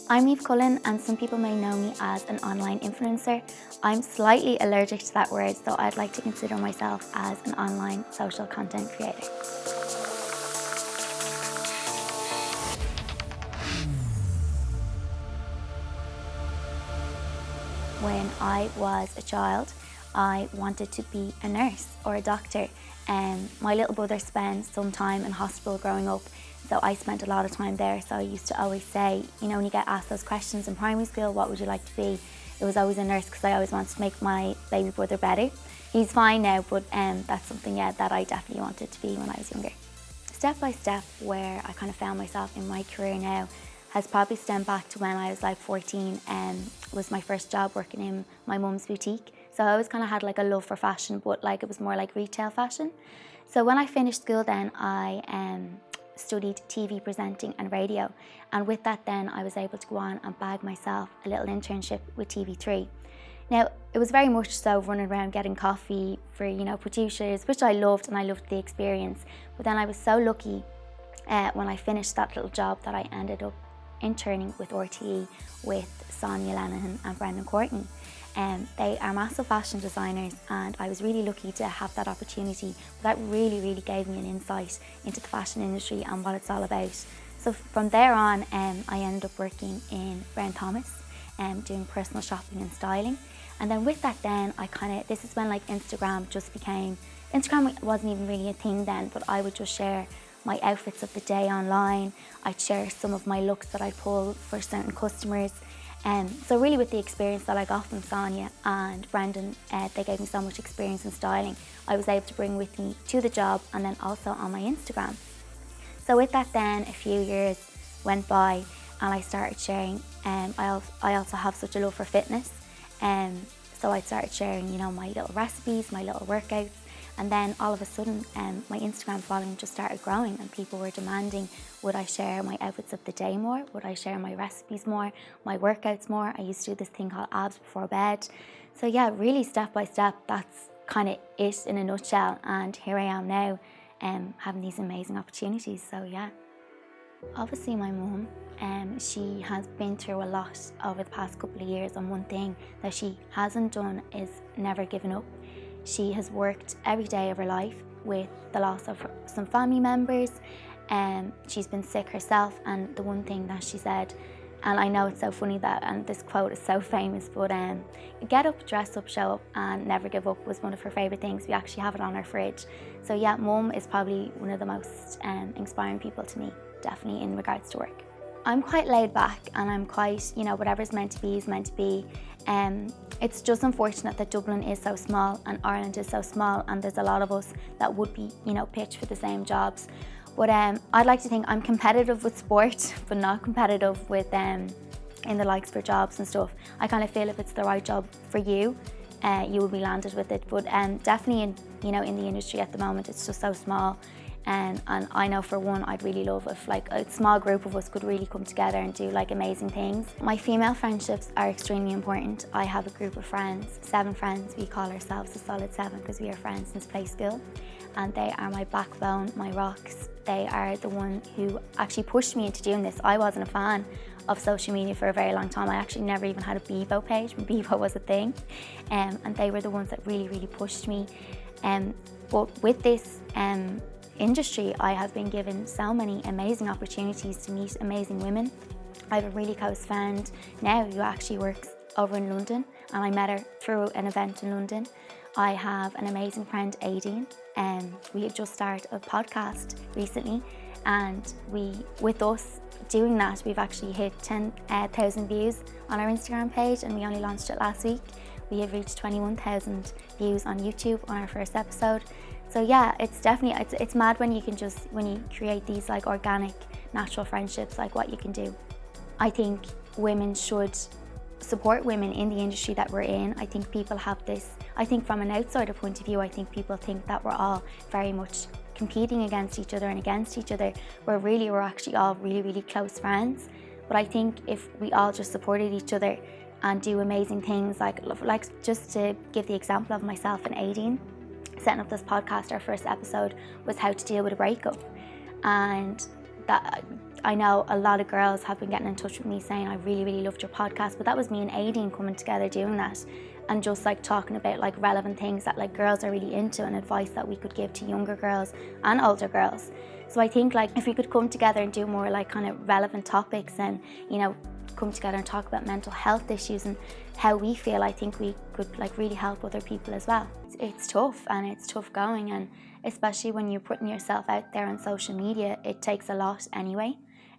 I'm Niamh Cullen, and some people may know me as an online influencer. I'm slightly allergic to that word, so I'd like to consider myself as an online social content creator. When I was a child, I wanted to be a nurse or a doctor. My little brother spent some time in hospital growing up, so I spent a lot of time there. So I used to always say, when you get asked those questions in primary school, what would you like to be? It was always a nurse, because I always wanted to make my baby brother better. He's fine now, but that's something that I definitely wanted to be when I was younger. Step by step, where I kind of found myself in my career now has probably stemmed back to when I was like 14 and was my first job working in my mum's boutique. So I always kind of had like a love for fashion, but like it was more like retail fashion. So when I finished school then, I studied TV presenting and radio. And with that then, I was able to go on and bag myself a little internship with TV3. Now, it was very much so running around getting coffee for, producers, which I loved, and I loved the experience. But then I was so lucky when I finished that little job that I ended up interning with Her.ie with Sonia Lenihan and Brendan Courtney. They are massive fashion designers, and I was really lucky to have that opportunity. That really, really gave me an insight into the fashion industry and what it's all about. So from there on, I ended up working in Brown Thomas, doing personal shopping and styling. And then with that then, this is when like Instagram wasn't even really a thing then, but I would just share my outfits of the day online. I'd share some of my looks that I pull for certain customers. So really with the experience that I got from Sonia and Brendan, they gave me so much experience in styling, I was able to bring with me to the job and then also on my Instagram. So with that then, a few years went by and I started sharing. I also have such a love for fitness. So I started sharing, my little recipes, my little workouts. And then all of a sudden, my Instagram following just started growing, and people were demanding, would I share my outfits of the day more? Would I share my recipes more, my workouts more? I used to do this thing called abs before bed. So yeah, really step by step, that's kind of it in a nutshell. And here I am now, having these amazing opportunities. So yeah. Obviously my mum, she has been through a lot over the past couple of years, and one thing that she hasn't done is never given up. She has worked every day of her life with the loss of some family members. She's been sick herself, and the one thing that she said, and I know it's so funny and this quote is so famous, but get up, dress up, show up, and never give up was one of her favourite things. We actually have it on our fridge. So yeah, mum is probably one of the most inspiring people to me, definitely in regards to work. I'm quite laid back, and I'm quite, whatever's meant to be is meant to be. It's just unfortunate that Dublin is so small and Ireland is so small, and there's a lot of us that would be, pitched for the same jobs. But I'd like to think I'm competitive with sport, but not competitive with in the likes for jobs and stuff. I kind of feel if it's the right job for you, you will be landed with it. But definitely in the industry at the moment, it's just so small. And I know for one, I'd really love if like a small group of us could really come together and do like amazing things. My female friendships are extremely important. I have a group of friends, 7 friends. We call ourselves the Solid 7 because we are friends since play school. And they are my backbone, my rocks. They are the one who actually pushed me into doing this. I wasn't a fan of social media for a very long time. I actually never even had a Bebo page when Bebo was a thing. And they were the ones that really, really pushed me. But with this industry, I have been given so many amazing opportunities to meet amazing women. I have a really close friend now who actually works over in London, and I met her through an event in London. I have an amazing friend, Aideen, and we have just started a podcast recently, and with us doing that, we've actually hit 10,000 views on our Instagram page, and we only launched it last week. We have reached 21,000 views on YouTube on our first episode. So yeah, it's definitely, it's mad when you create these like organic, natural friendships, like what you can do. I think women should support women in the industry that we're in. I think people have this, I think from an outsider point of view, I think people think that we're all very much competing against each other and against each other, where really we're actually all really, really close friends. But I think if we all just supported each other and do amazing things, like just to give the example of myself and Aideen, setting up this podcast, our first episode was how to deal with a breakup. And that I know a lot of girls have been getting in touch with me saying, I really, really loved your podcast, but that was me and Aideen coming together doing that and just like talking about like relevant things that like girls are really into and advice that we could give to younger girls and older girls. So I think like if we could come together and do more like kind of relevant topics and, you know, come together and talk about mental health issues and how we feel, I think we could like really help other people as well. It's tough and it's tough going, and especially when you're putting yourself out there on social media, it takes a lot anyway.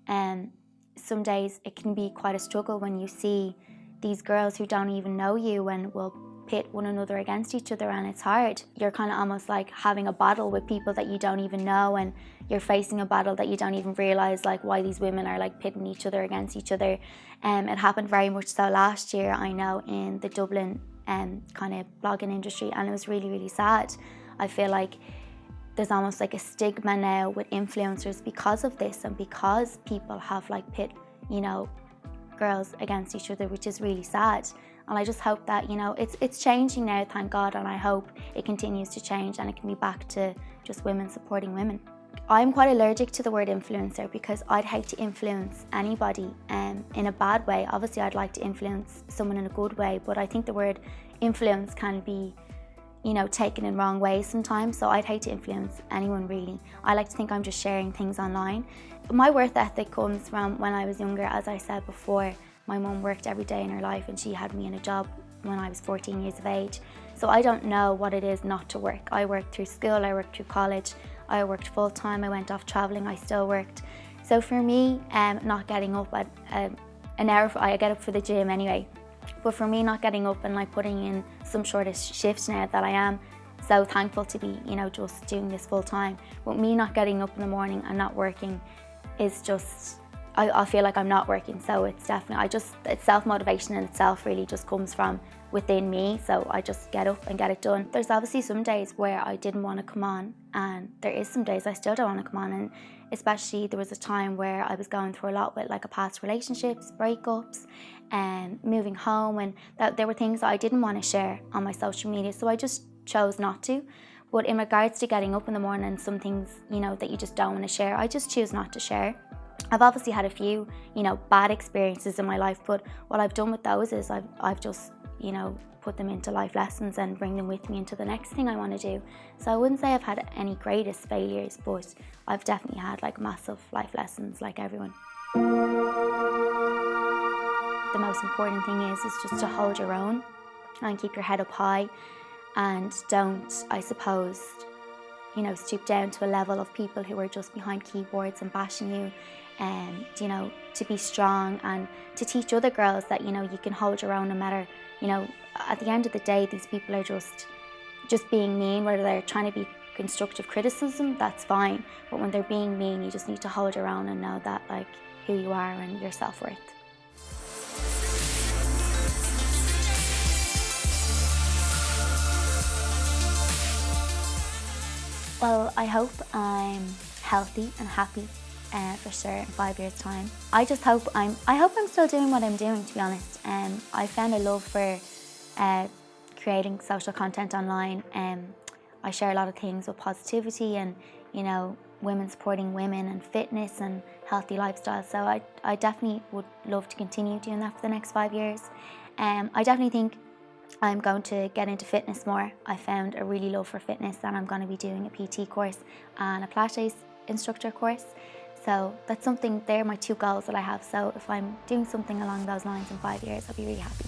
And some days it can be quite a struggle when you see these girls who don't even know you and will pit one another against each other, and it's hard. You're kind of almost like having a battle with people that you don't even know, and you're facing a battle that you don't even realise like why these women are like pitting each other against each other. It happened very much so last year, I know, in the Dublin kind of blogging industry, and it was really, really sad. I feel like there's almost like a stigma now with influencers because of this, and because people have like pit, you know, girls against each other, which is really sad. And I just hope that, you know, it's changing now, thank God, and I hope it continues to change and it can be back to just women supporting women. I'm quite allergic to the word influencer because I'd hate to influence anybody in a bad way. Obviously, I'd like to influence someone in a good way, but I think the word influence can be, you know, taken in wrong ways sometimes, so I'd hate to influence anyone really. I like to think I'm just sharing things online. My worth ethic comes from when I was younger. As I said before, my mum worked every day in her life and she had me in a job when I was 14 years of age. So I don't know what it is not to work. I worked through school, I worked through college, I worked full time, I went off travelling, I still worked. So for me, not getting up at an hour, I get up for the gym anyway, but for me not getting up and like putting in some sort of shift now that I am so thankful to be, you know, just doing this full time. But me not getting up in the morning and not working is just, I feel like I'm not working. So it's definitely, it's self-motivation in itself really just comes from within me. So I just get up and get it done. There's obviously some days where I didn't want to come on, and there is some days I still don't want to come on. And especially there was a time where I was going through a lot with like a past relationships, breakups, and moving home, and that there were things that I didn't want to share on my social media. So I just chose not to. But in regards to getting up in the morning and some things, you know, that you just don't want to share, I just choose not to share. I've obviously had a few, you know, bad experiences in my life, but what I've done with those is I've just, you know, put them into life lessons and bring them with me into the next thing I want to do. So I wouldn't say I've had any greatest failures, but I've definitely had like massive life lessons like everyone. The most important thing is just to hold your own and keep your head up high, and don't, I suppose, you know, stoop down to a level of people who are just behind keyboards and bashing you, and, you know, to be strong and to teach other girls that, you know, you can hold your own no matter, you know, at the end of the day, these people are just being mean. Whether they're trying to be constructive criticism, that's fine. But when they're being mean, you just need to hold your own and know that, like, who you are and your self-worth. Well, I hope I'm healthy and happy for sure in 5 years' time. I hope I'm still doing what I'm doing, to be honest. I found a love for creating social content online. I share a lot of things with positivity and, you know, women supporting women and fitness and healthy lifestyle. So I definitely would love to continue doing that for the next 5 years. I definitely think I'm going to get into fitness more. I found a really love for fitness, and I'm going to be doing a PT course and a Pilates instructor course. So that's something, they're my two goals that I have. So if I'm doing something along those lines in 5 years, I'll be really happy.